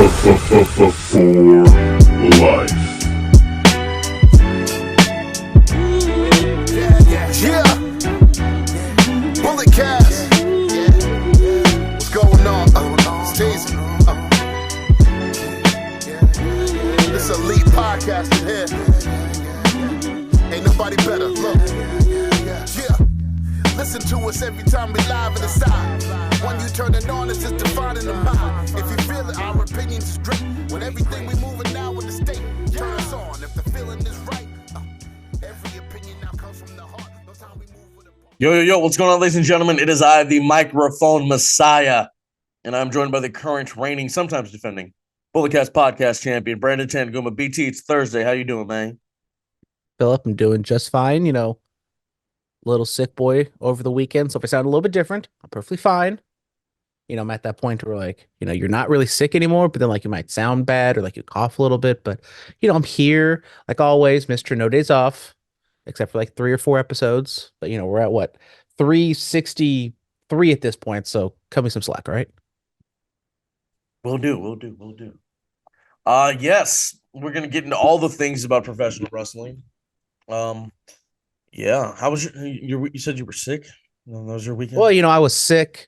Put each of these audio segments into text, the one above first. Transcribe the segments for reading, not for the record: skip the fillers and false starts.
For life. Yeah. Bullet cast. What's going on? Stacy. This elite podcast in here. Ain't nobody better. Look. Yeah. Listen to us every time we live in the side. When you turn it on, it's just defining the mind. If you feel it, our opinions is great. When everything we moving now in the state, turn us on. If the feeling is right, every opinion now comes from the heart. No time we move with a... Yo, what's going on, ladies and gentlemen? It is I, the microphone messiah, and I'm joined by the current reigning, sometimes defending, Bulletcast podcast champion, Brandon Tanguma. BT, it's Thursday. How you doing, man? Phillip, I'm doing just fine. Little sick boy over the weekend. So if I sound a little bit different, I'm perfectly fine. I'm at that point where you're not really sick anymore, but then you might sound bad or you cough a little bit. But, I'm here like always, Mr. No Days Off, except for 3 or 4 episodes. But, we're at what? 363 at this point. So cut me some slack, all right? We'll do. Yes, we're going to get into all the things about professional wrestling. Yeah. How was you said you were sick? That was your weekend? Well, I was sick,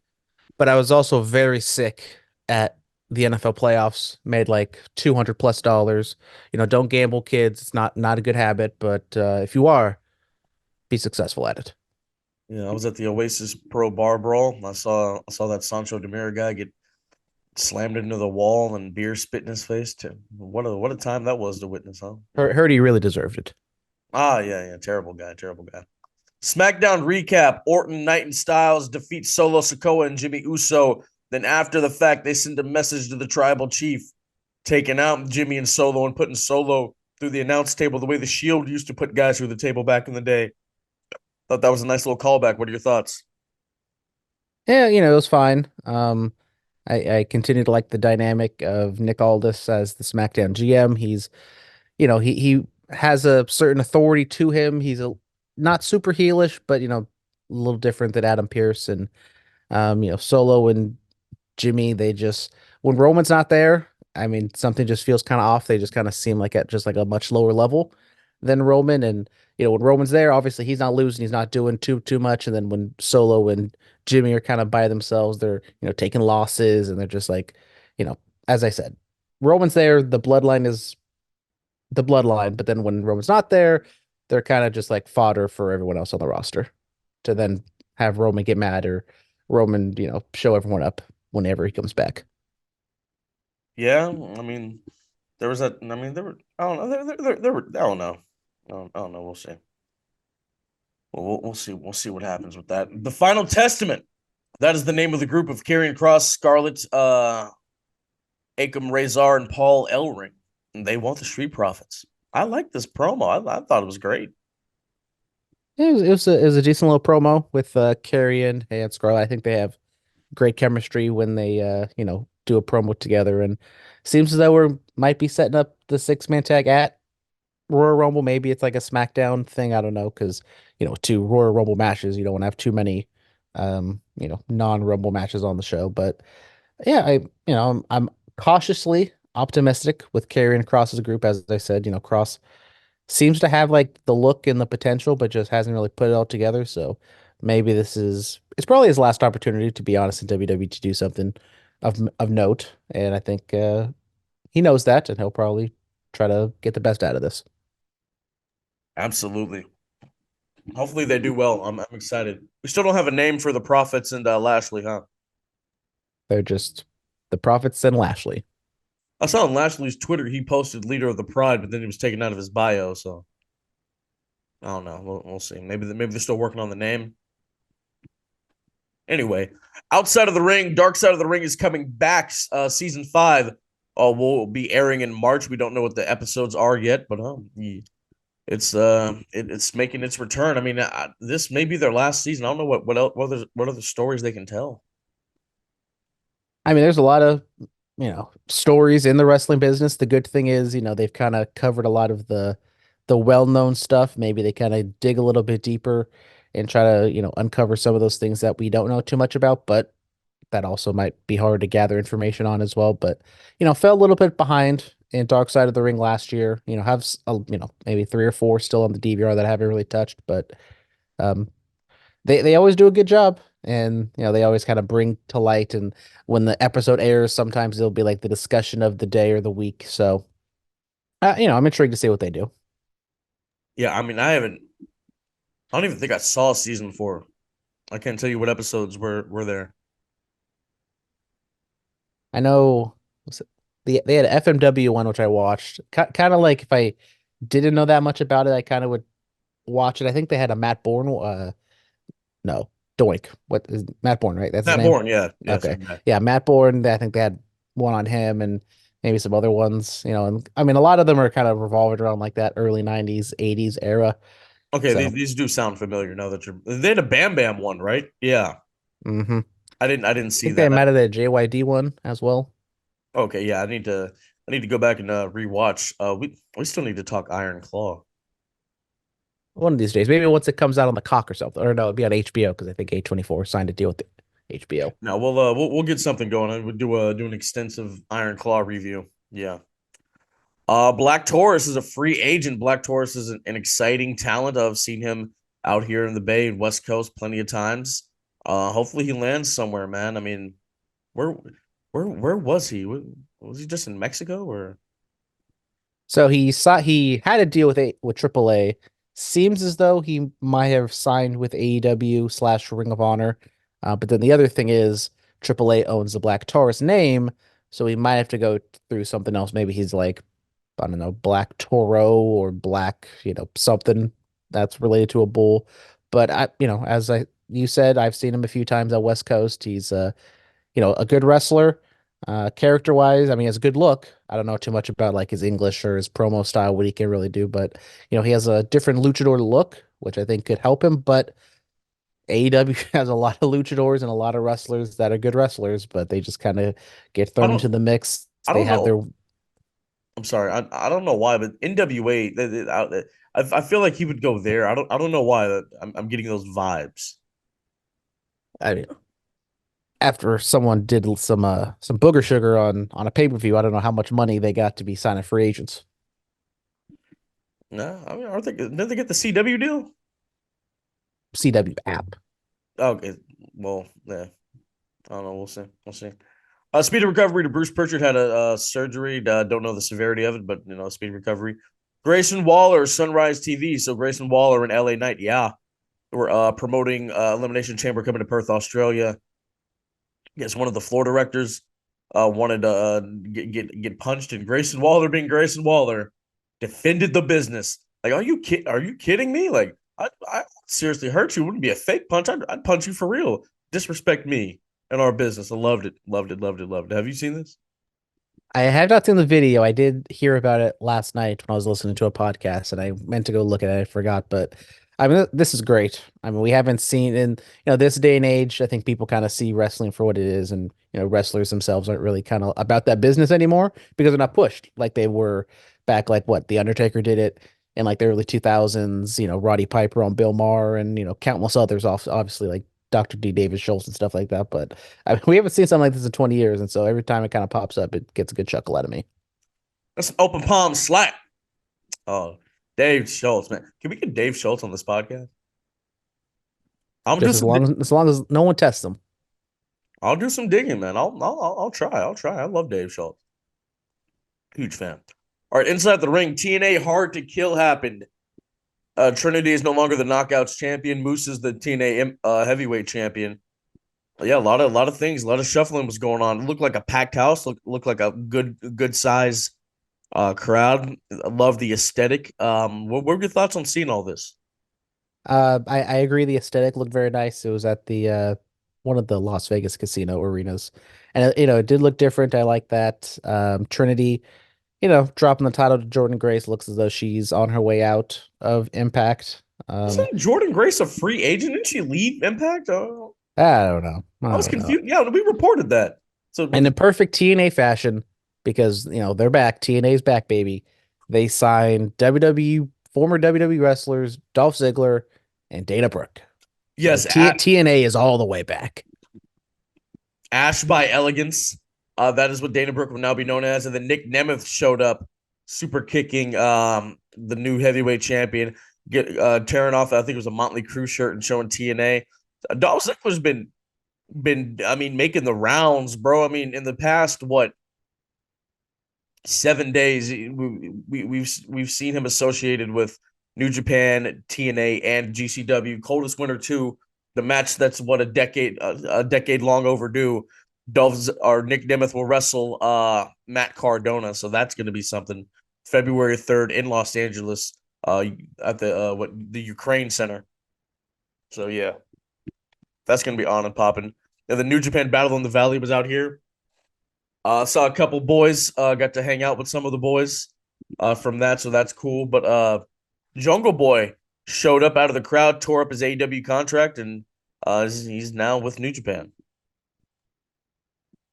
but I was also very sick at the NFL playoffs. Made $200+. Don't gamble, kids. It's not a good habit, but if you are, be successful at it. Yeah, I was at the Oasis Pro Bar Brawl. I saw that Sancho Demira guy get slammed into the wall and beer spit in his face. What a time that was to witness, huh? Heard he really deserved it. Yeah. Terrible guy. SmackDown recap: Orton, Knight, and Styles defeat Solo Sikoa and Jimmy Uso. Then after the fact, they send a message to the tribal chief, taking out Jimmy and Solo and putting Solo through the announce table the way the Shield used to put guys through the table back in the day. Thought that was a nice little callback. What are your thoughts? Yeah, it was fine. I continue to like the dynamic of Nick Aldis as the SmackDown GM. He's, he has a certain authority to him. He's not super heelish, but a little different than Adam Pearce and Solo and Jimmy. They just, when Roman's not there, something just feels kind of off. They just kind of seem like at just a much lower level than Roman. And when Roman's there, obviously he's not losing, he's not doing too much. And then when Solo and Jimmy are kind of by themselves, they're taking losses, and they're just as I said, Roman's there, the bloodline is the bloodline, but then when Roman's not there, they're kind of just fodder for everyone else on the roster to then have Roman get mad or Roman, show everyone up whenever he comes back. Yeah, there was that. There were. I don't know. There were. I don't know. I don't know. We'll see. We'll see. We'll see what happens with that. The Final Testament. That is the name of the group of Karrion Kross, Scarlett, Akam Razor, and Paul Ellering. And they want the Street Profits. I like this promo. I thought it was great. It was a decent little promo with Karrion and Scarlett. I think they have great chemistry when they do a promo together, and seems as though we might be setting up the 6-man tag at Royal Rumble. Maybe it's a SmackDown thing. I don't know, because 2 Royal Rumble matches, you don't want to have too many non-Rumble matches on the show. But yeah, I'm cautiously optimistic with Karrion Kross's group. As I said, Kross seems to have the look and the potential, but just hasn't really put it all together. So maybe it's probably his last opportunity, to be honest, in WWE to do something of note. And I think he knows that, and he'll probably try to get the best out of this. Absolutely. Hopefully they do well. I'm excited. We still don't have a name for the Profits and Lashley, huh? They're just the Profits and Lashley. I saw on Lashley's Twitter he posted Leader of the Pride, but then he was taken out of his bio. So I don't know. We'll see. Maybe they're still working on the name. Anyway, Outside of the Ring, Dark Side of the Ring is coming back. Season 5 will be airing in March. We don't know what the episodes are yet, but it's making its return. This may be their last season. I don't know what other stories they can tell. There's a lot of stories in the wrestling business. The good thing is, they've kind of covered a lot of the well-known stuff. Maybe they kind of dig a little bit deeper and try to, uncover some of those things that we don't know too much about. But that also might be hard to gather information on as well. But fell a little bit behind in Dark Side of the Ring last year. Have maybe 3 or 4 still on the DVR that I haven't really touched, but um, they always do a good job, and they always kind of bring to light. And when the episode airs, sometimes it'll be like the discussion of the day or the week. So I'm intrigued to see what they do. Yeah, I mean, I don't even think I saw season 4. I can't tell you what episodes were there. I know was it, they had an FMW one which I watched. Kind of like if I didn't know that much about it, I kind of would watch it. I think they had a Matt Bourne. No, Doink. What is Matt Bourne? Right, that's his Matt name. Bourne, yeah, yeah, Okay, same guy. yeah, Matt Bourne. I think they had one on him and maybe some other ones. And I mean a lot of them are kind of revolving around like that early '90s, '80s era. Okay, So, these do sound familiar now that you're. They had a Bam Bam one, right? Yeah, I I didn't see think they that. might have a JYD one as well. Okay, yeah, I need to go back and rewatch. We still need to talk Iron Claw. One of these days, maybe once it comes out on the cock or something, or no, it'd be on HBO because I think A24 signed a deal with the HBO. No, we'll get something going. We'll do an extensive Iron Claw review. Yeah. Black Taurus is a free agent. Black Taurus is an exciting talent. I've seen him out here in the Bay and West Coast plenty of times. Hopefully he lands somewhere, man. I mean, where where was he? Was he just in Mexico or? So he had a deal with AAA. Seems as though he might have signed with AEW / Ring of Honor. But then the other thing is AAA owns the Black Taurus name, so he might have to go through something else. Maybe he's like, I don't know, Black Toro or Black, something that's related to a bull. But as you said, I've seen him a few times at West Coast. He's a good wrestler. Character wise, I mean, he has a good look. I don't know too much about like his English or his promo style, what he can really do, but he has a different luchador look, which I think could help him. But AEW has a lot of luchadors and a lot of wrestlers that are good wrestlers, but they just kind of get I thrown into don't the mix. I They don't have their know. I'm sorry. I don't know why, but NWA. I feel like he would go there. I don't know why. I'm getting those vibes. I mean, after someone did some booger sugar on a pay-per-view, I don't know how much money they got to be signing free agents. No, I mean, aren't they? Did they get the CW deal? CW app. Okay, well, yeah. I don't know. We'll see. We'll see. Speed of recovery to Bruce Pritchard had a surgery. Don't know the severity of it, but speed recovery. Grayson Waller, Sunrise TV. So Grayson Waller and LA Knight, yeah, we're promoting Elimination Chamber coming to Perth, Australia. I guess one of the floor directors wanted to get punched, and Grayson Waller, being Grayson Waller, defended the business. Like, Are you kidding me? Like, I seriously hurt you. It wouldn't be a fake punch. I'd punch you for real. Disrespect me and our business. I loved it. Loved it. Loved it. Loved it. Have you seen this? I have not seen the video. I did hear about it last night when I was listening to a podcast, and I meant to go look at it. I forgot, but I mean, this is great. I mean, we haven't seen in this day and age. I think people kind of see wrestling for what it is, and wrestlers themselves aren't really kind of about that business anymore because they're not pushed like they were back. Like what The Undertaker did it in like the early 2000s. Roddy Piper on Bill Maher, and countless others. Obviously, like Dr. D. David Schultz and stuff like that. But I mean, we haven't seen something like this in 20 years. And so every time it kind of pops up, it gets a good chuckle out of me. That's an open palm slap. Oh, Dave Schultz, man. Can we get Dave Schultz on this podcast? I'm Just do as some. long as no one tests them. I'll do some digging, man. I'll try. I'll try. I love Dave Schultz. Huge fan. All right, inside the ring, TNA Hard to Kill happened. Trinity is no longer the Knockouts champion. Moose is the TNA heavyweight champion. Yeah, a lot of things, a lot of shuffling was going on. It looked like a packed house. Looked like a good size crowd. I love the aesthetic. What were your thoughts on seeing all this? I agree. The aesthetic looked very nice. It was at the one of the Las Vegas casino arenas, and it did look different. I like that. Trinity, dropping the title to Jordan Grace looks as though she's on her way out of Impact. Wasn't Jordan Grace a free agent? Didn't she leave Impact? I don't know. I was confused. Yeah, we reported that. So And in perfect TNA fashion, because they're back, TNA's back, baby. They signed former WWE wrestlers Dolph Ziggler and Dana Brooke. So yes, TNA is all the way back. Ash by Elegance. That is what Dana Brooke will now be known as. And then Nick Nemeth showed up, super kicking the new heavyweight champion, tearing off, I think it was a Motley Crue shirt and showing TNA. Dolph Ziggler's been I mean making the rounds, bro. I mean in the past what 7 days we've seen him associated with New Japan, TNA, and GCW. Coldest Winter 2, the match that's what a decade long overdue. Dolph or Nick Nemeth will wrestle Matt Cardona, so that's going to be something. February 3rd in Los Angeles, at the Ukraine Center. So yeah, that's going to be on and popping. And the New Japan Battle in the Valley was out here. Saw a couple boys. Got to hang out with some of the boys from that, so that's cool. But Jungle Boy showed up out of the crowd, tore up his AEW contract, and he's now with New Japan.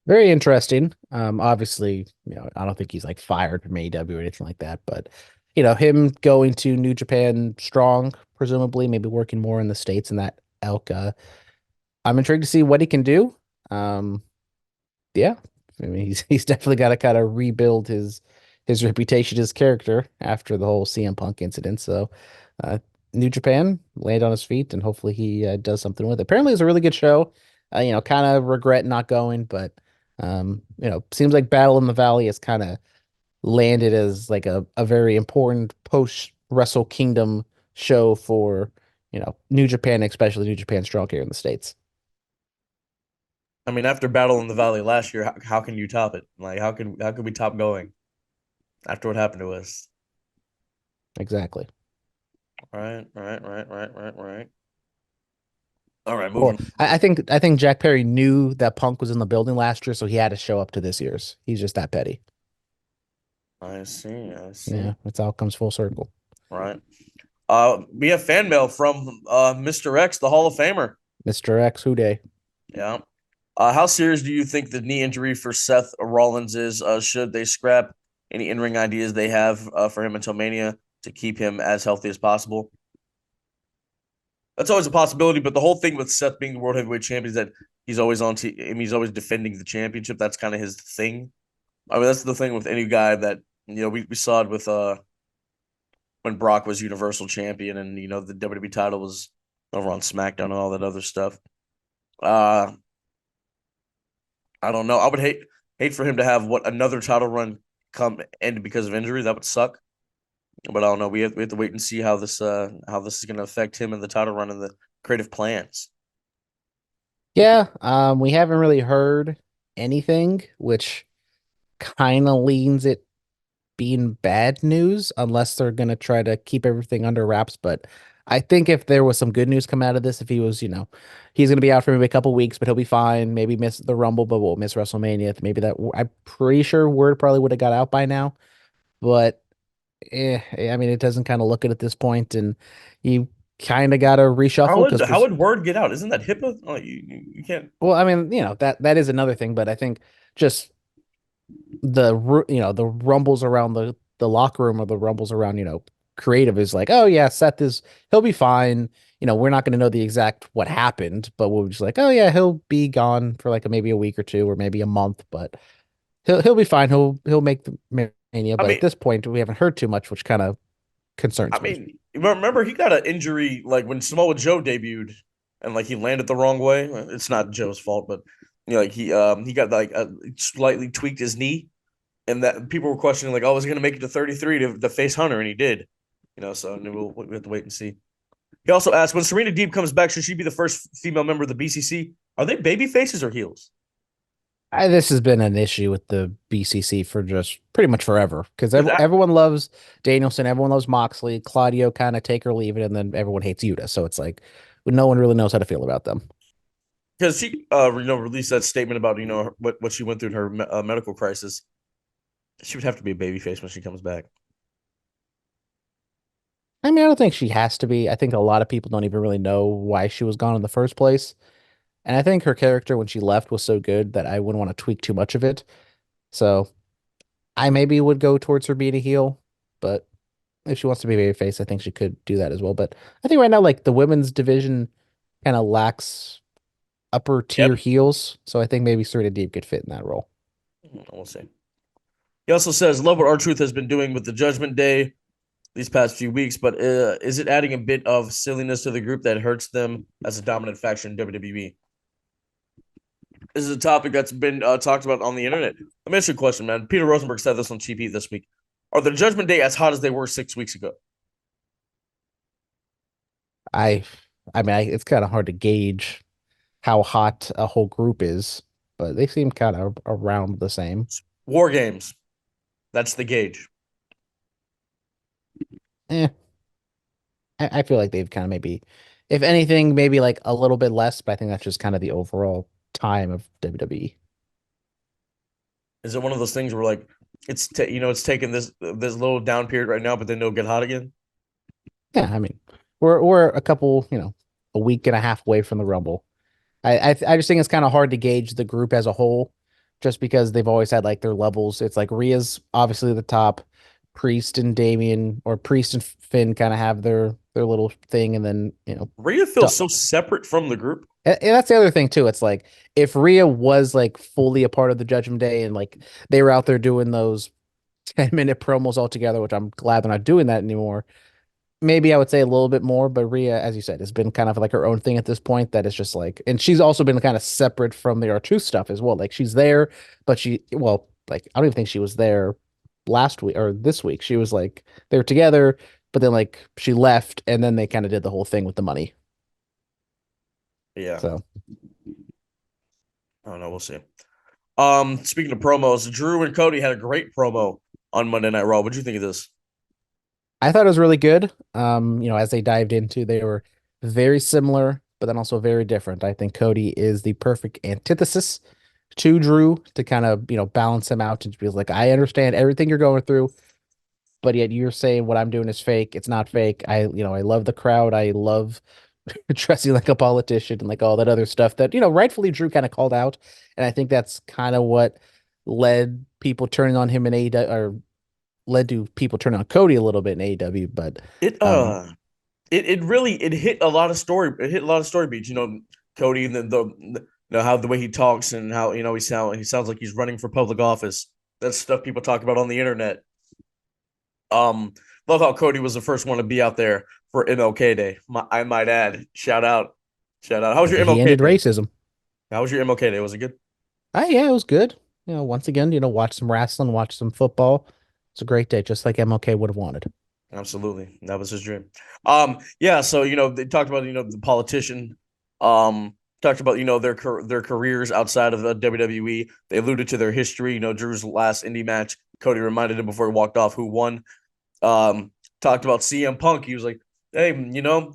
Very interesting. Obviously, I don't think he's like fired from AEW or anything like that, but him going to New Japan strong, presumably, maybe working more in the States in that elk. I'm intrigued to see what he can do. Yeah, I mean, he's definitely got to kind of rebuild his reputation, his character after the whole CM Punk incident. So, uh, New Japan land on his feet, and hopefully he does something with it. Apparently, it's a really good show. Kind of regret not going, but seems like Battle in the Valley has kind of landed as like a very important post Wrestle Kingdom show for New Japan, especially New Japan Strong here in the States. I mean, after Battle in the Valley last year, how can you top it? Like, how can we top going after what happened to us? Exactly. Right. All right, Well, moving. I think Jack Perry knew that Punk was in the building last year, so he had to show up to this year's. He's just that petty. I see. Yeah, it's all comes full circle. Right. We have fan mail from Mr. X, the Hall of Famer. Mr. X, who day? Yeah. How serious do you think the knee injury for Seth Rollins is? Should they scrap any in-ring ideas they have for him until Mania to keep him as healthy as possible? That's always a possibility, but the whole thing with Seth being the world heavyweight champion is that he's always he's always defending the championship. That's kind of his thing. I mean, that's the thing with any guy that we saw it with when Brock was Universal Champion and the WWE title was over on SmackDown and all that other stuff. Uh, I don't know. I would hate for him to have another title run come end because of injury. That would suck. But I don't know. We have to wait and see how this is going to affect him in the title run and the creative plans. Yeah, we haven't really heard anything, which kind of leans it being bad news, unless they're gonna try to keep everything under wraps. But I think if there was some good news come out of this, if he was, he's gonna be out for maybe a couple weeks, but he'll be fine. Maybe miss the Rumble, but won't miss WrestleMania. Maybe that I'm pretty sure word probably would have got out by now. But I mean, it doesn't kind of look it at this point, and you kind of got to How reshuffle would because how would word get out? Isn't that HIPAA? Oh, you can't. well, I mean, that is another thing, but I think just the rumbles around the locker room or the rumbles around creative is like, oh yeah, Seth is he'll be fine. We're not going to know the exact what happened, but we'll just like, oh yeah, he'll be gone for like maybe a week or two or maybe a month, but he'll be fine. He'll make the Mania. I But mean, at this point, we haven't heard too much, which kind of concerns me. remember he got an injury like when Samoa Joe debuted, and like he landed the wrong way. It's not Joe's fault, but like he got like slightly tweaked his knee, and that people were questioning like, oh, is he going to make it to 33 to face Hunter, and he did. So we have to wait and see. He also asked, when Serena Deeb comes back, should she be the first female member of the BCC? Are they baby faces or heels? This has been an issue with the BCC for just pretty much forever because Because everyone loves Danielson, everyone loves Moxley, Claudio kind of take or leave it, and then everyone hates Yuta. So it's like no one really knows how to feel about them. she released that statement about what she went through in her medical crisis. She would have to be a baby face when she comes back. I mean, I don't think she has to be. I think a lot of people don't even really know why she was gone in the first place. And I think her character when she left was so good that I wouldn't want to tweak too much of it. So I maybe would go towards her being a heel, but if she wants to be a face, I think she could do that as well. But I think right now, like the women's division kind of lacks upper Yep. tier heels, so I think maybe Serena Deeb could fit in that role. We'll see. He also says, love what R-Truth has been doing with the Judgment Day these past few weeks, but is it adding a bit of silliness to the group that hurts them as a dominant faction in WWE? This is a topic that's been talked about on the internet. Let me ask you a question, man. Peter Rosenberg said this on Cheap Heat this week. Are the Judgment Day as hot as they were 6 weeks ago? I I mean, it's kind of hard to gauge how hot a whole group is, but they seem kind of around the same. War Games. That's the gauge. Eh, I feel like they've kind of maybe, if anything, maybe like a little bit less, but I think that's just kind of the overall time of WWE. Is it one of those things where like it's taking this little down period right now, but then they'll get hot again? Yeah, I mean, we're a couple, a week and a half away from the Rumble. I just think it's kind of hard to gauge the group as a whole, just because they've always had like their levels. It's like Rhea's obviously the top, Priest and Damien, or Priest and Finn kind of have their little thing, and then Rhea feels so separate from the group. and that's the other thing too. It's like if Rhea was like fully a part of the Judgment Day and like they were out there doing those 10-minute promos all together, which I'm glad they're not doing that anymore. Maybe I would say a little bit more, but Rhea, as you said, has been kind of like her own thing at this point. That is just like, and she's also been kind of separate from the R-Truth stuff as well. Like she's there, but like I don't even think she was there last week or this week. She was like they were together, but then like she left, and then they kind of did the whole thing with the money. Yeah. So I don't know. We'll see. Speaking of promos, Drew and Cody had a great promo on Monday Night Raw. What do you think of this? I thought it was really good. As they dived into, they were very similar, but then also very different. I think Cody is the perfect antithesis to Drew to kind of, balance him out and be like, I understand everything you're going through, but yet you're saying what I'm doing is fake. It's not fake. I love the crowd. I love dressing like a politician and like all that other stuff that, rightfully Drew kind of called out. And I think that's kind of what led people turning on him in AEW, or led to people turning on Cody a little bit in AEW. But It it really hit a lot of story. It hit a lot of story beats. Cody and how the way he talks and how he sounds like he's running for public office. That's stuff people talk about on the internet. Love how Cody was the first one to be out there for MLK Day. I might add. Shout out. How was your MLK he ended Day? racism. How was your MLK Day? Was it good? Yeah, it was good. Once again, watch some wrestling, watch some football. It's a great day, just like MLK would have wanted. Absolutely. That was his dream. Yeah, so they talked about the politician, talked about their careers outside of the WWE. They alluded to their history, Drew's last indie match. Cody reminded him before he walked off who won. Talked about CM Punk. He was like, "Hey,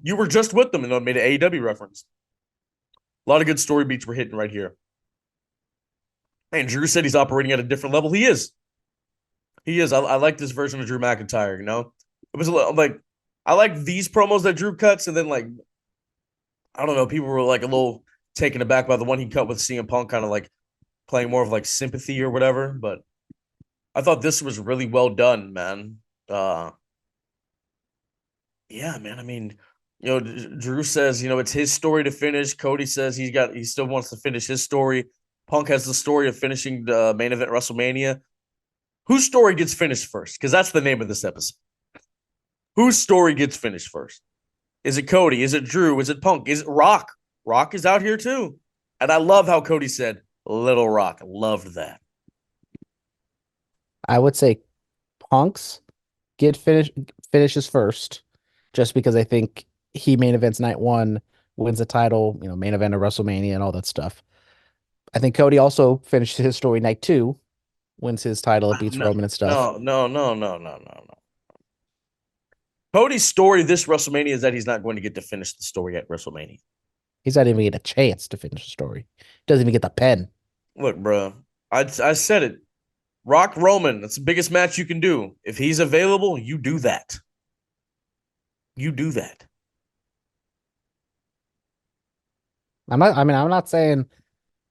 you were just with them," and made an AEW reference. A lot of good story beats were hitting right here. And Drew said he's operating at a different level. He is. He is. I like this version of Drew McIntyre, It was like I like these promos that Drew cuts, and then like I don't know, people were like a little taken aback by the one he cut with CM Punk, kind of like playing more of like sympathy or whatever. But I thought this was really well done, man. Yeah, man. I mean, Drew says, it's his story to finish. Cody says he still wants to finish his story. Punk has the story of finishing the main event WrestleMania. Whose story gets finished first? Because that's the name of this episode. Whose story gets finished first? Is it Cody? Is it Drew? Is it Punk? Is it Rock? Rock is out here too. And I love how Cody said, Little Rock. Loved that. I would say Punk's finishes first, just because I think he main events night one, wins the title, main event of WrestleMania and all that stuff. I think Cody also finishes his story night two, wins his title, beats Roman and stuff. No. Cody's story this WrestleMania is that he's not going to get to finish the story at WrestleMania. He's not even get a chance to finish the story. Doesn't even get the pen. Look, bro, I said it. Rock Roman, that's the biggest match you can do. If he's available, you do that. You do that. I'm not saying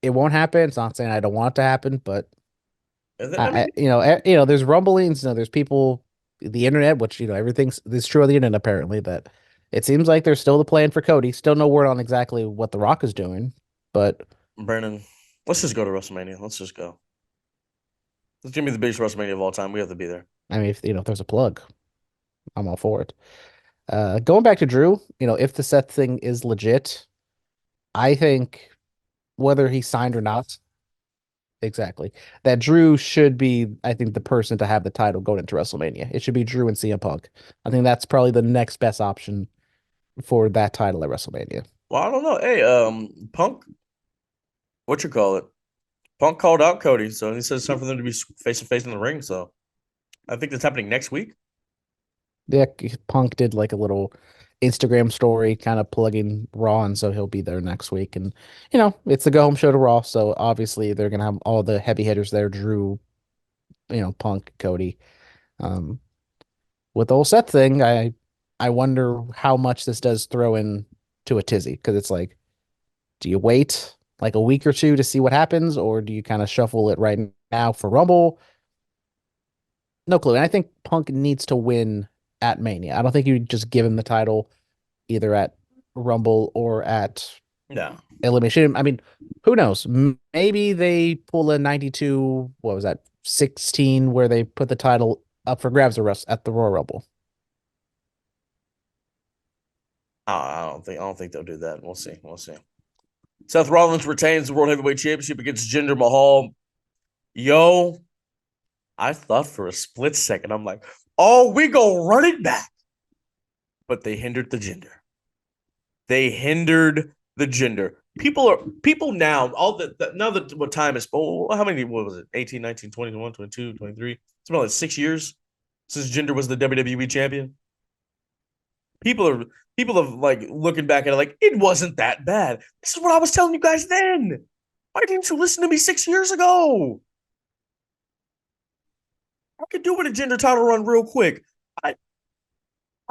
it won't happen. It's not saying I don't want it to happen, but there's rumblings, there's people, the internet, which, everything's this true on the internet apparently, that it seems like there's still the plan for Cody. Still no word on exactly what The Rock is doing. But Brandon, let's just go to WrestleMania. Let's just go. It's gonna be the biggest WrestleMania of all time. We have to be there. I mean, if there's a plug, I'm all for it. Going back to Drew, if the Seth thing is legit, I think whether he signed or not, exactly, that Drew should be, I think, the person to have the title going into WrestleMania. It should be Drew and CM Punk. I think that's probably the next best option for that title at WrestleMania. Well, I don't know. Hey, Punk, what you call it? Punk called out Cody, so he says it's time for them to be face to face in the ring. So I think that's happening next week. Yeah, Punk did like a little Instagram story kind of plugging Raw, and so he'll be there next week. And it's the go home show to Raw, so obviously they're gonna have all the heavy hitters there, Drew, Punk, Cody. Um, with the whole set thing, I wonder how much this does throw in to a tizzy, because it's like, do you wait like a week or two to see what happens, or do you kind of shuffle it right now for Rumble? No clue. And I think Punk needs to win at Mania. I don't think you just give him the title either at Rumble or at Yeah. Elimination. I mean, who knows? Maybe they pull a 92, what was that, 16, where they put the title up for grabs at the Royal Rumble. I don't think they'll do that. We'll see. We'll see. Seth Rollins retains the World Heavyweight Championship against Jinder Mahal. Yo, I thought for a split second, I'm like, oh, we go running back. But they hindered the Jinder. They hindered the Jinder. People now, now that what time is, how many, what was it? 18, 19, 21, 22, 23. It's about like 6 years since Jinder was the WWE champion. People are like looking back at it like it wasn't that bad. This is what I was telling you guys then. Why didn't you listen to me 6 years ago? I could do with a Jinder title run real quick. I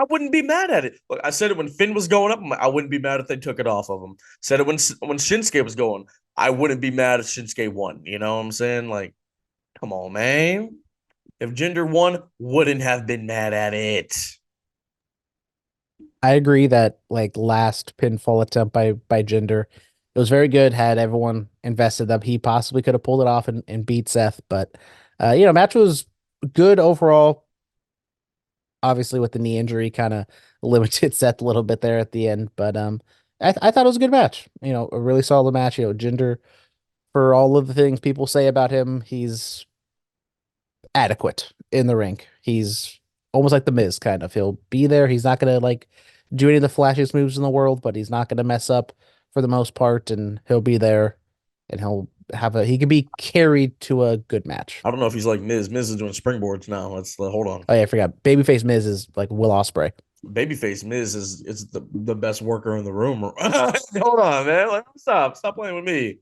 wouldn't be mad at it. Look, I said it when Finn was going up. I wouldn't be mad if they took it off of him. Said it when Shinsuke was going. I wouldn't be mad if Shinsuke won. You know what I'm saying? Like, come on, man. If Jinder won, wouldn't have been mad at it. I agree that like last pinfall attempt by Jinder, it was very good. Had everyone invested that he possibly could have pulled it off and beat Seth, but match was good overall. Obviously, with the knee injury, kind of limited Seth a little bit there at the end, but I thought it was a good match. A really solid match. Jinder, for all of the things people say about him, he's adequate in the ring. He's almost like the Miz kind of. He'll be there. He's not gonna like do any of the flashiest moves in the world, but he's not gonna mess up for the most part, and he'll be there, and he can be carried to a good match. I don't know if he's like Miz. Miz is doing springboards now. Let's hold on. Oh yeah, I forgot. Babyface Miz is like Will Ospreay. Babyface Miz is the best worker in the room. Hold on, man. Like, stop playing with me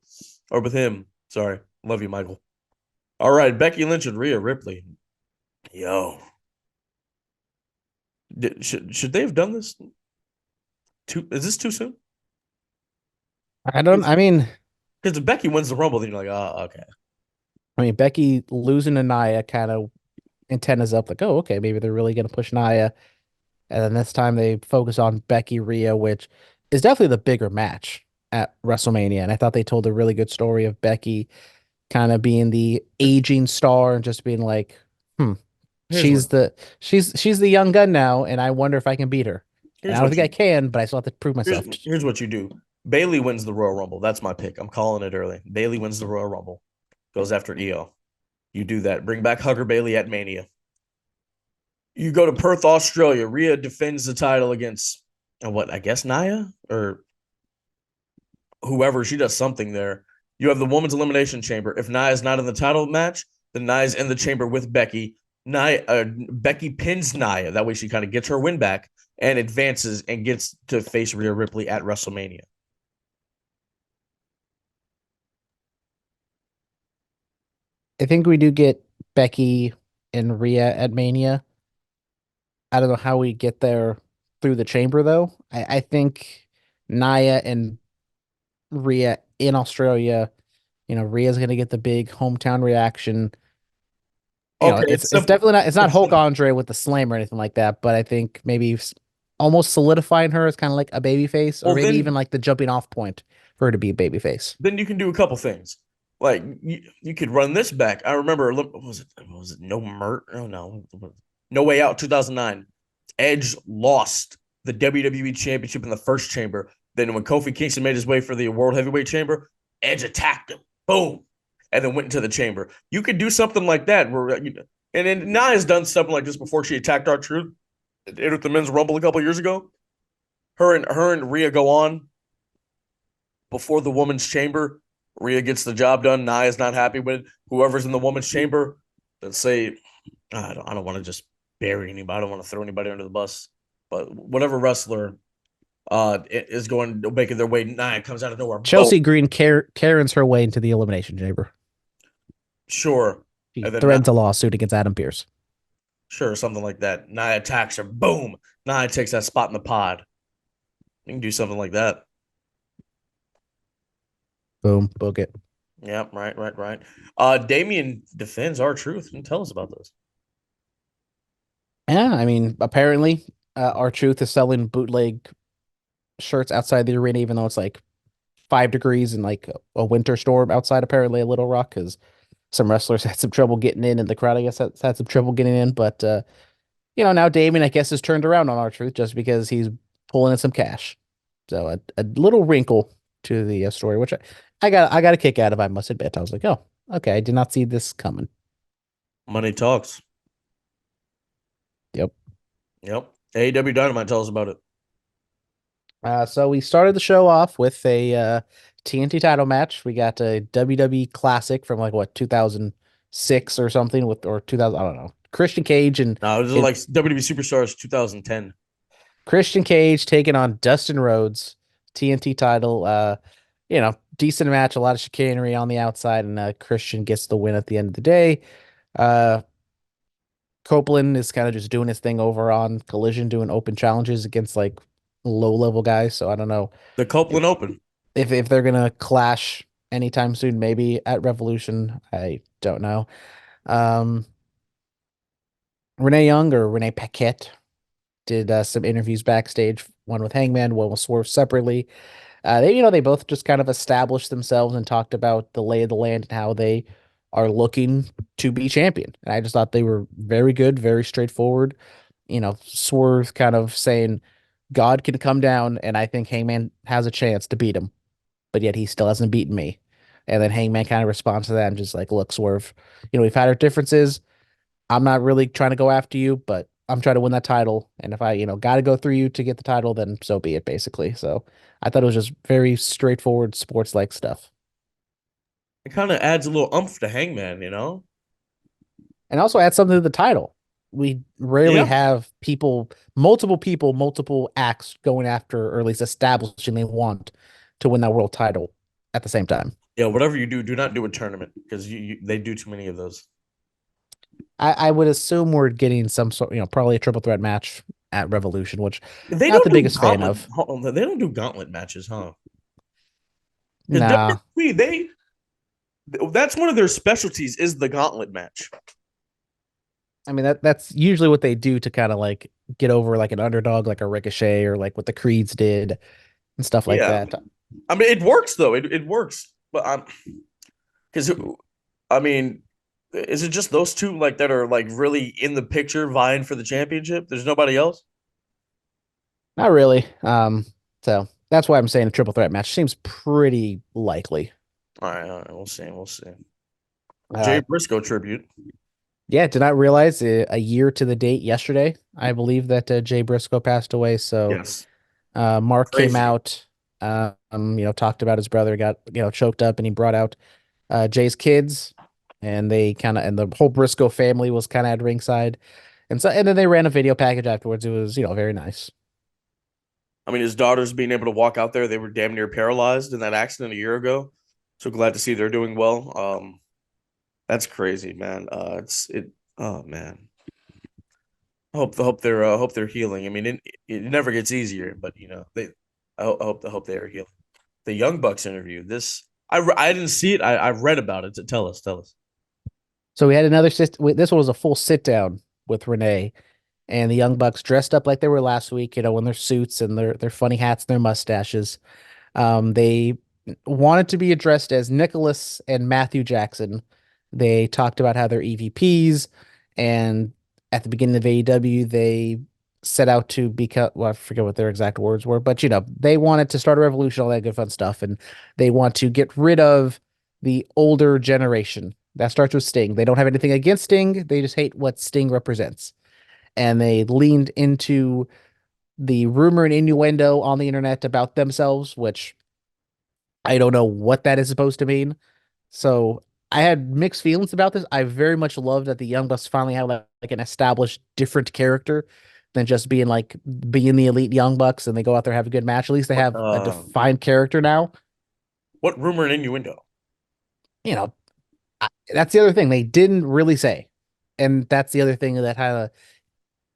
or with him. Sorry, love you, Michael. All right, Becky Lynch and Rhea Ripley. Yo, should they have done this? Is this too soon? I mean, because if Becky wins the Rumble, then you're like, oh, okay. I mean, Becky losing to Nia kind of antennas up, like, oh, okay, maybe they're really gonna push Nia. And then this time they focus on Becky Rhea, which is definitely the bigger match at WrestleMania. And I thought they told a really good story of Becky kind of being the aging star and just being like, she's the young gun now, and I wonder if I can beat her. And I don't think I can, but I still have to prove myself. Here's what you do. Bayley wins the Royal Rumble. That's my pick. I'm calling it early. Bayley wins the Royal Rumble. Goes after Io. You do that. Bring back Hugger Bayley at Mania. You go to Perth, Australia. Rhea defends the title against I guess Nia or whoever. She does something there. You have the Women's Elimination Chamber. If Nia's not in the title match, then Nia's in the chamber with Becky. Becky pins Nia. That way she kind of gets her win back and advances and gets to face Rhea Ripley at WrestleMania. I think we do get Becky and Rhea at Mania. I don't know how we get there through the chamber, though. I think Nia and Rhea in Australia, Rhea's going to get the big hometown reaction. It's definitely not, it's not Hulk Andre with the slam or anything like that, but I think maybe almost solidifying her as kind of like a baby face, or maybe even like the jumping off point for her to be a babyface. Then you can do a couple things. Like you could run this back. I remember was it No Mert? Oh no, No Way Out 2009. Edge lost the WWE Championship in the first chamber. Then when Kofi Kingston made his way for the World Heavyweight Chamber, Edge attacked him. Boom, and then went into the chamber. You could do something like that where and then Nia's done something like this before. She attacked R-Truth at the men's Rumble a couple years ago. Her and Rhea go on before the woman's chamber. Rhea gets the job done. Nia's not happy with it. Whoever's in the woman's chamber, let's say, I don't want to just bury anybody. I don't want to throw anybody under the bus. But whatever wrestler is going to make their way, Nia comes out of nowhere. Chelsea Green Karen's her way into the Elimination Chamber. Sure. She threads a lawsuit against Adam Pearce. Sure, something like that. Nia attacks her. Boom. Nia takes that spot in the pod. You can do something like that. Boom, book it. Yep, right. Damien defends R-Truth. Tell us about this. Yeah, I mean, apparently, R-Truth is selling bootleg shirts outside the arena, even though it's like 5 degrees and like a winter storm outside, apparently, at Little Rock, because some wrestlers had some trouble getting in, and the crowd, I guess, had some trouble getting in. But, now Damien, I guess, has turned around on R-Truth just because he's pulling in some cash. So a little wrinkle to the story, which I got a kick out of, I must admit. I was like, oh, okay, I did not see this coming. Money talks. Yep. AEW Dynamite, tell us about it. So we started the show off with a TNT title match. We got a WWE Classic from like what 2006 or something or 2000, I don't know. Christian Cage and No, it was like WWE Superstars 2010. Christian Cage taking on Dustin Rhodes, TNT title. Decent match, a lot of chicanery on the outside, and Christian gets the win at the end of the day. Copeland is kind of just doing his thing over on Collision, doing open challenges against like low-level guys. So I don't know. The Copeland Open. If they're gonna clash anytime soon, maybe at Revolution. I don't know. Renee Young or Renee Paquette did some interviews backstage, one with Hangman, one with Swerve separately. They both just kind of established themselves and talked about the lay of the land and how they are looking to be champion. And I just thought they were very good, very straightforward. Swerve kind of saying God can come down, and I think Hangman has a chance to beat him, but yet he still hasn't beaten me. And then Hangman kind of responds to that and just like, look, Swerve, we've had our differences. I'm not really trying to go after you, but I'm trying to win that title. And if I, got to go through you to get the title, then so be it, basically. So I thought it was just very straightforward sports-like stuff. It kind of adds a little oomph to Hangman, And also add something to the title. We rarely have multiple acts going after, or at least establishing they want to win that world title at the same time. Yeah, whatever you do not do a tournament because they do too many of those. I would assume we're getting some sort, probably a triple threat match at Revolution, which they not the biggest fan of. They don't do gauntlet matches, huh? Nah. That's one of their specialties is the gauntlet match. I mean, that's usually what they do to kind of like get over like an underdog, like a Ricochet or like what the Creeds did and stuff like that. I mean, it works though. It works, but because I mean, is it just those two like that are like really in the picture vying for the championship? There's nobody else. Not really. So that's why I'm saying a triple threat match seems pretty likely. All right, we'll see. Jay Briscoe tribute. Yeah, did not realize a year to the date yesterday. I believe that Jay Briscoe passed away. So yes. Mark came out, talked about his brother got choked up, and he brought out Jay's kids, and and the whole Briscoe family was kind of at ringside, and then they ran a video package afterwards. It was very nice. I mean, his daughters being able to walk out there, they were damn near paralyzed in that accident a year ago. So glad to see they're doing well. That's crazy, man. Oh man. I hope they're healing. I mean, it never gets easier, but I hope they are healing. The Young Bucks interview. I didn't see it. I read about it. Tell us. So we had another this one was a full sit down with Renee and the Young Bucks dressed up like they were last week, in their suits and their funny hats and their mustaches. They wanted to be addressed as Nicholas and Matthew Jackson. They talked about how they're EVPs, and at the beginning of AEW, they set out to become, well, I forget what their exact words were, but they wanted to start a revolution, all that good fun stuff, and they want to get rid of the older generation. That starts with Sting. They don't have anything against Sting, they just hate what Sting represents. And they leaned into the rumor and innuendo on the internet about themselves, which I don't know what that is supposed to mean. So I had mixed feelings about this. I very much love that the Young Bucks finally have like an established different character than just being the elite Young Bucks and they go out there have a good match. At least they have a defined character now. What rumor and innuendo? You know, that's the other thing they didn't really say, and that's the other thing that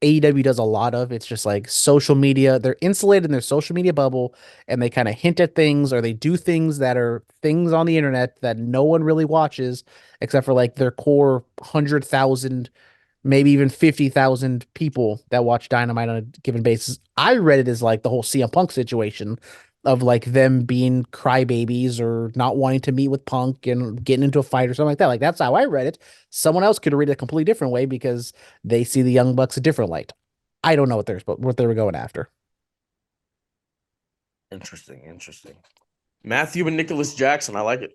AEW does a lot of. It's just like social media. They're insulated in their social media bubble and they kind of hint at things or they do things that are things on the internet that no one really watches except for like their core 100,000, maybe even 50,000 people that watch Dynamite on a given basis. I read it as like the whole CM Punk situation of like them being crybabies or not wanting to meet with Punk and getting into a fight or something like that. Like that's how I read it. Someone else could read it a completely different way because they see the Young Bucks a different light. I don't know what they were going after. Interesting. Matthew and Nicholas Jackson, I like it.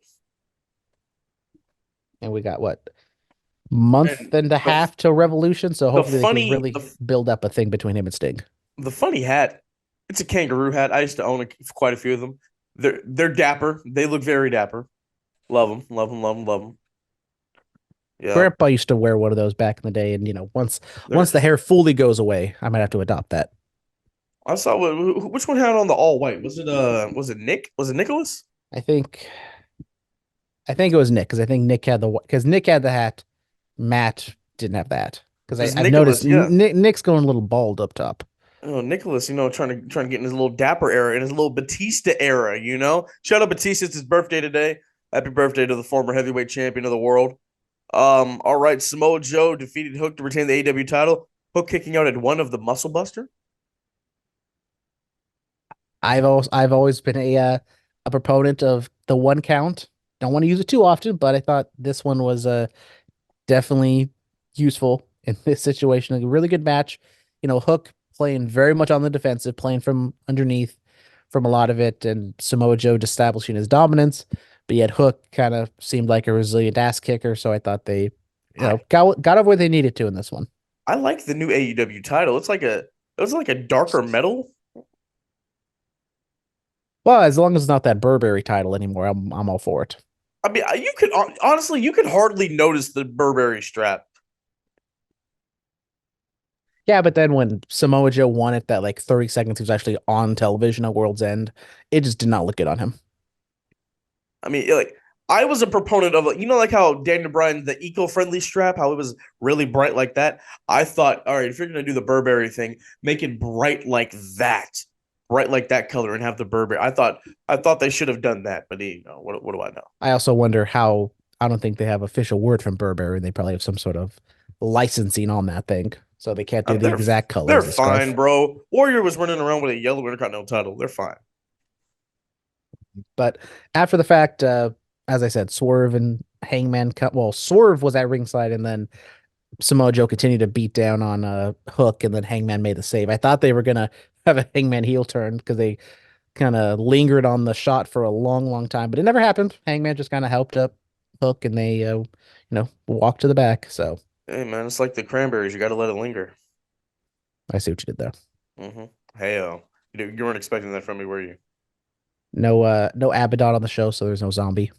And we got what? Month and a half till Revolution, so hopefully they can really build up a thing between him and Sting. The funny hat, it's a kangaroo hat. I used to own quite a few of them. They're dapper. They look very dapper. Love them. Yeah. Grandpa used to wear one of those back in the day, and once the hair fully goes away, I might have to adopt that. I saw which one had on the all white. Was it Nick? Was it Nicholas? I think it was Nick because Nick had the hat. Matt didn't have that because I've noticed Nick's going a little bald up top. Oh, Nicholas, trying to get in his little dapper era, in his little Batista era, Shout out Batista, it's his birthday today. Happy birthday to the former heavyweight champion of the world. All right, Samoa Joe defeated Hook to retain the AEW title. Hook kicking out at one of the Muscle Buster. I've always been a proponent of the one count. Don't want to use it too often, but I thought this one was definitely useful in this situation. A really good match. Hook playing very much on the defensive, playing from underneath from a lot of it, and Samoa Joe establishing his dominance. But yet Hook kind of seemed like a resilient ass kicker, so I thought they got over where they needed to in this one. I like the new AEW title. It was like a darker metal. Well, as long as it's not that Burberry title anymore, I'm all for it. I mean, you could hardly notice the Burberry strap. Yeah, but then when Samoa Joe won it, that like 30 seconds he was actually on television at World's End, it just did not look good on him. I mean, like I was a proponent of like how Daniel Bryan, the eco-friendly strap, how it was really bright like that. I thought, all right, if you're gonna do the Burberry thing, make it bright like that color, and have the Burberry. I thought they should have done that, but what do I know? I also wonder how. I don't think they have official word from Burberry. They probably have some sort of licensing on that thing, so they can't do the exact colors. They're fine, bro. Warrior was running around with a yellow Intercontinental title. They're fine. But after the fact, as I said, Swerve and Hangman cut. Well, Swerve was at ringside, and then Samoa Joe continued to beat down on Hook, and then Hangman made the save. I thought they were gonna have a Hangman heel turn because they kind of lingered on the shot for a long, long time, but it never happened. Hangman just kind of helped up Hook, and they, walked to the back. So, hey man, it's like the cranberries. You got to let it linger. I see what you did there. Mm-hmm. Hey, you weren't expecting that from me, were you? No Abaddon on the show, so there's no zombie.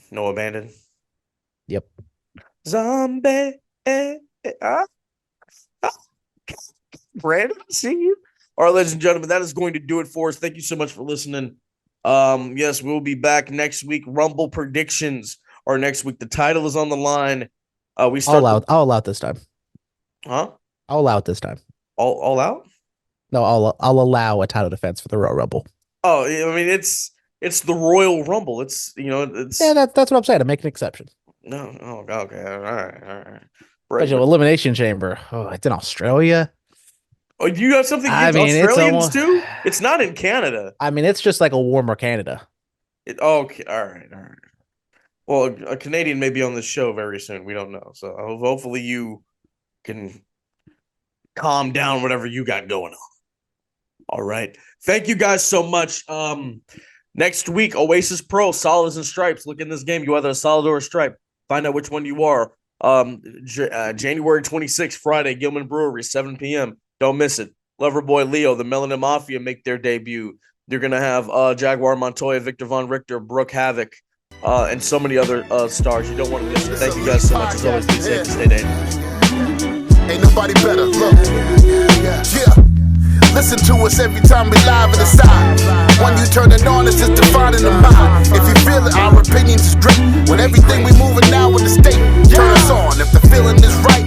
No abandon. Yep. Zombie. Brandon, see you. All right, ladies and gentlemen, that is going to do it for us. Thank you so much for listening. Yes, we'll be back next week. Rumble predictions are next week. The title is on the line. I'll allow it this time. Huh? I'll allow it this time. All out? No, I'll allow a title defense for the Royal Rumble. Oh, I mean it's the Royal Rumble. It's that's what I'm saying. I make an exception. No, okay, all right. Special Elimination Chamber. Oh, it's in Australia. Oh, you got something against Australians too? It's not in Canada. I mean, it's just like a warmer Canada. Okay, all right. Well, a Canadian may be on the show very soon. We don't know. So hopefully you can calm down whatever you got going on. All right. Thank you guys so much. Next week, Oasis Pro, Solids and Stripes. Look in this game. You either a solid or a stripe. Find out which one you are. January 26th, Friday, Gilman Brewery, 7 p.m. Don't miss it. Loverboy Leo, the Melanin Mafia make their debut. They're going to have Jaguar Montoya, Victor Von Richter, Brooke Havoc, and so many other stars. You don't want to miss it. Thank you guys so much. As always, be safe and stay dangerous. Ain't nobody better. Look. Yeah. Listen to us every time we live in the side. When you turn it on, it's just dividing the mind. If you feel it, our opinions is great. When everything we moving now in the state, turn us on. If the feeling is right,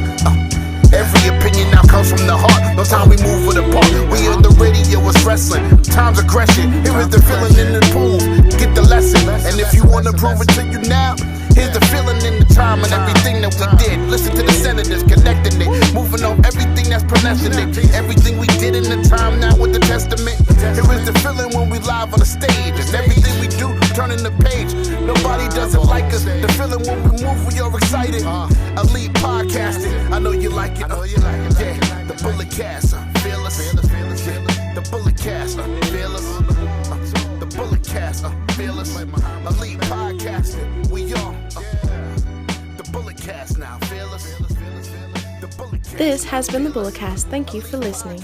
every opinion now comes from the heart. No time we move with a part. We on the radio, it's wrestling. Time's aggression. Here is the feeling in the pool. Get the lesson. And if you want to prove it to you now, here's the feeling in the time and everything that we did. Listen to the senators connecting it, moving on everything that's pronouncing it. Everything we did in the time now with the testament. Here is the feeling when we live on the stage, and everything we do turning the page. Nobody doesn't like us. The feeling when we move, we are excited. Elite podcasting, I know you like it. Yeah, the Bullet Cast, fearless. The Bullet Cast, fearless. The Bullet Cast, fearless. Elite podcasting, we are. The Bullet Cast now, fearless. The Bullet Cast. This has been the Bulletcast. Thank you for listening.